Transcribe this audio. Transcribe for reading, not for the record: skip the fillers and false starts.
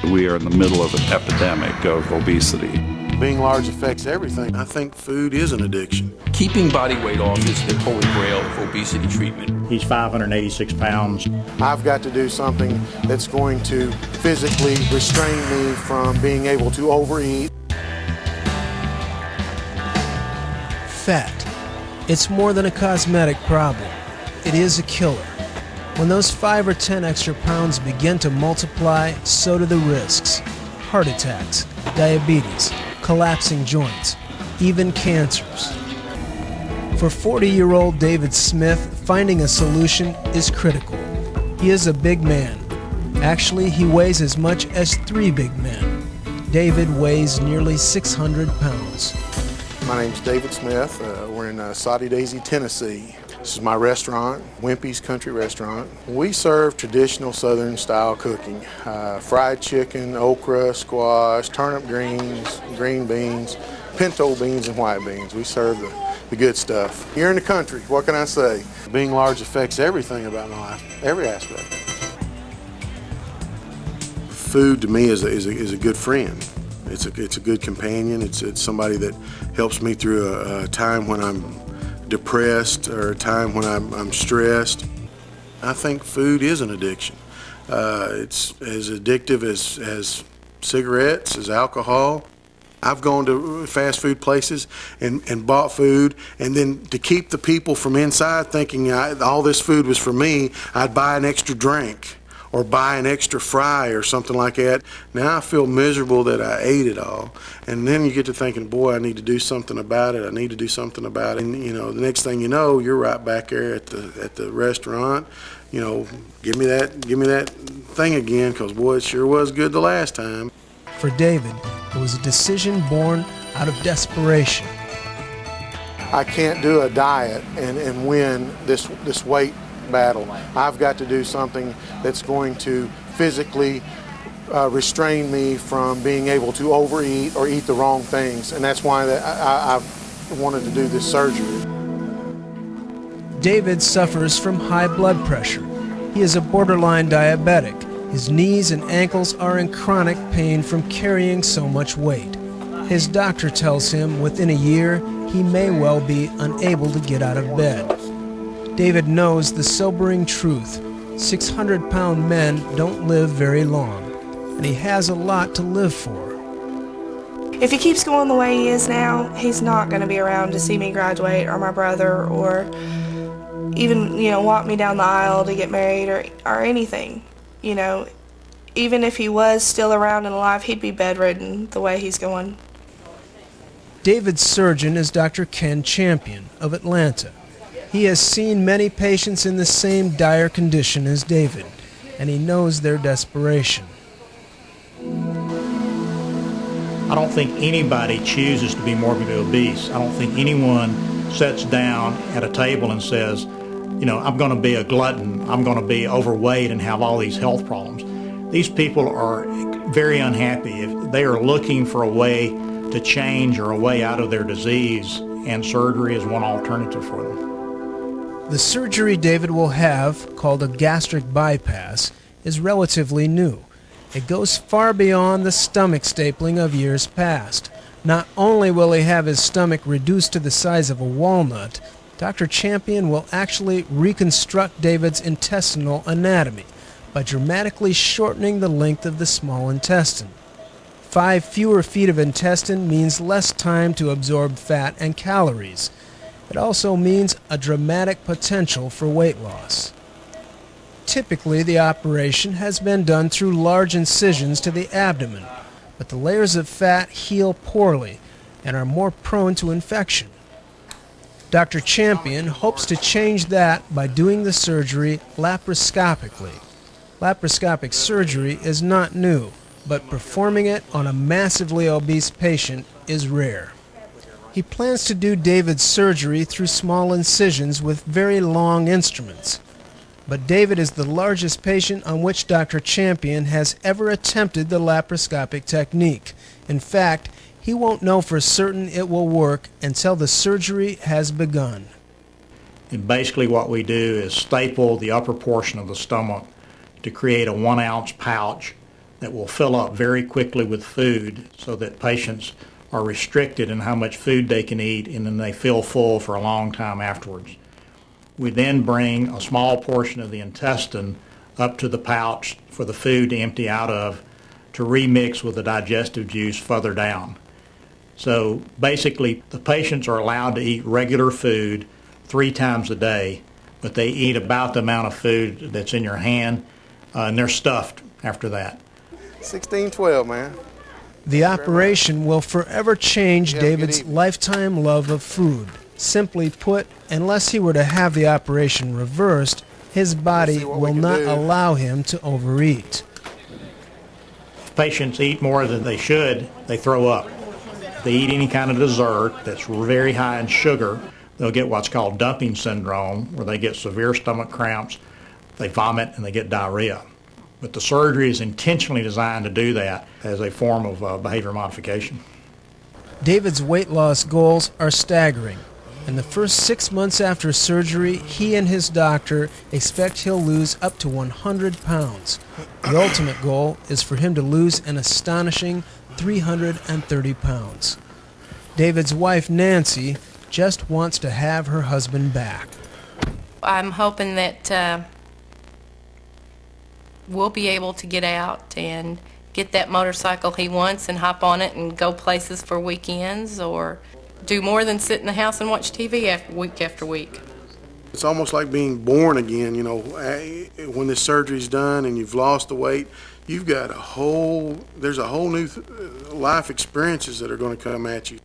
We are in the middle of an epidemic of obesity. Being large affects everything. I think food is an addiction. Keeping body weight off is the holy grail of obesity treatment. He's 586 pounds. I've got to do something that's going to physically restrain me from being able to overeat. Fat. It's more than a cosmetic problem. It is a killer. When those 5 or 10 extra pounds begin to multiply, so do the risks. Heart attacks, diabetes, collapsing joints, even cancers. For 40-year-old David Smith, finding a solution is critical. He is a big man. Actually, he weighs as much as 3 big men. David weighs nearly 600 pounds. My name's David Smith. We're in Soddy Daisy, Tennessee. This is my restaurant, Wimpy's Country Restaurant. We serve traditional Southern style cooking. Fried chicken, okra, squash, turnip greens, green beans, pinto beans, and white beans. We serve the good stuff. Here in the country, what can I say? Being large affects everything about my life, every aspect. Food to me is a good friend. It's a good companion. It's somebody that helps me through a time when I'm depressed or a time when I'm stressed. I think food is an addiction. It's as addictive as cigarettes, as alcohol. I've gone to fast food places and bought food, and then to keep the people from inside thinking all this food was for me, I'd buy an extra drink or buy an extra fry or something like that. Now I feel miserable that I ate it all. And then you get to thinking, boy, I need to do something about it. I need to do something about it. And, you know, the next thing you know, you're right back there at the restaurant. You know, give me that thing again, because, boy, it sure was good the last time. For David, it was a decision born out of desperation. I can't do a diet and win this weight battle. I've got to do something that's going to physically restrain me from being able to overeat or eat the wrong things, and that's why I've wanted to do this surgery. David suffers from high blood pressure. He is a borderline diabetic. His knees and ankles are in chronic pain from carrying so much weight. His doctor tells him within a year he may well be unable to get out of bed. David knows the sobering truth. 600-pound men don't live very long, and he has a lot to live for. If he keeps going the way he is now, he's not going to be around to see me graduate or my brother or even, walk me down the aisle to get married or anything. Even if he was still around and alive, he'd be bedridden the way he's going. David's surgeon is Dr. Ken Champion of Atlanta. He has seen many patients in the same dire condition as David, and he knows their desperation. I don't think anybody chooses to be morbidly obese. I don't think anyone sits down at a table and says, I'm going to be a glutton, I'm going to be overweight and have all these health problems. These people are very unhappy. If they are looking for a way to change or a way out of their disease, and surgery is one alternative for them. The surgery David will have, called a gastric bypass, is relatively new. It goes far beyond the stomach stapling of years past. Not only will he have his stomach reduced to the size of a walnut, Dr. Champion will actually reconstruct David's intestinal anatomy by dramatically shortening the length of the small intestine. 5 fewer feet of intestine means less time to absorb fat and calories. It also means a dramatic potential for weight loss. Typically, the operation has been done through large incisions to the abdomen, but the layers of fat heal poorly and are more prone to infection. Dr. Champion hopes to change that by doing the surgery laparoscopically. Laparoscopic surgery is not new, but performing it on a massively obese patient is rare. He plans to do David's surgery through small incisions with very long instruments. But David is the largest patient on which Dr. Champion has ever attempted the laparoscopic technique. In fact, he won't know for certain it will work until the surgery has begun. And basically what we do is staple the upper portion of the stomach to create a 1-ounce pouch that will fill up very quickly with food so that patients are restricted in how much food they can eat, and then they feel full for a long time afterwards. We then bring a small portion of the intestine up to the pouch for the food to empty out of to remix with the digestive juice further down. So basically, the patients are allowed to eat regular food 3 times a day, but they eat about the amount of food that's in your hand, and they're stuffed after that. 1612, man. The operation will forever change Yeah, good David's evening. lifetime love of food. Simply put, unless he were to have the operation reversed, his body see what we will can not do. allow him to overeat. If patients eat more than they should, they throw up. If they eat any kind of dessert that's very high in sugar, they'll get what's called dumping syndrome, where they get severe stomach cramps, they vomit, and they get diarrhea. But the surgery is intentionally designed to do that as a form of behavior modification. David's weight loss goals are staggering. In the first 6 months after surgery, he and his doctor expect he'll lose up to 100 pounds. The ultimate goal is for him to lose an astonishing 330 pounds. David's wife, Nancy, just wants to have her husband back. I'm hoping that we'll be able to get out and get that motorcycle he wants and hop on it and go places for weekends, or do more than sit in the house and watch TV week after week. It's almost like being born again, you know. When this surgery's done and you've lost the weight, you've got there's a whole new life experiences that are going to come at you.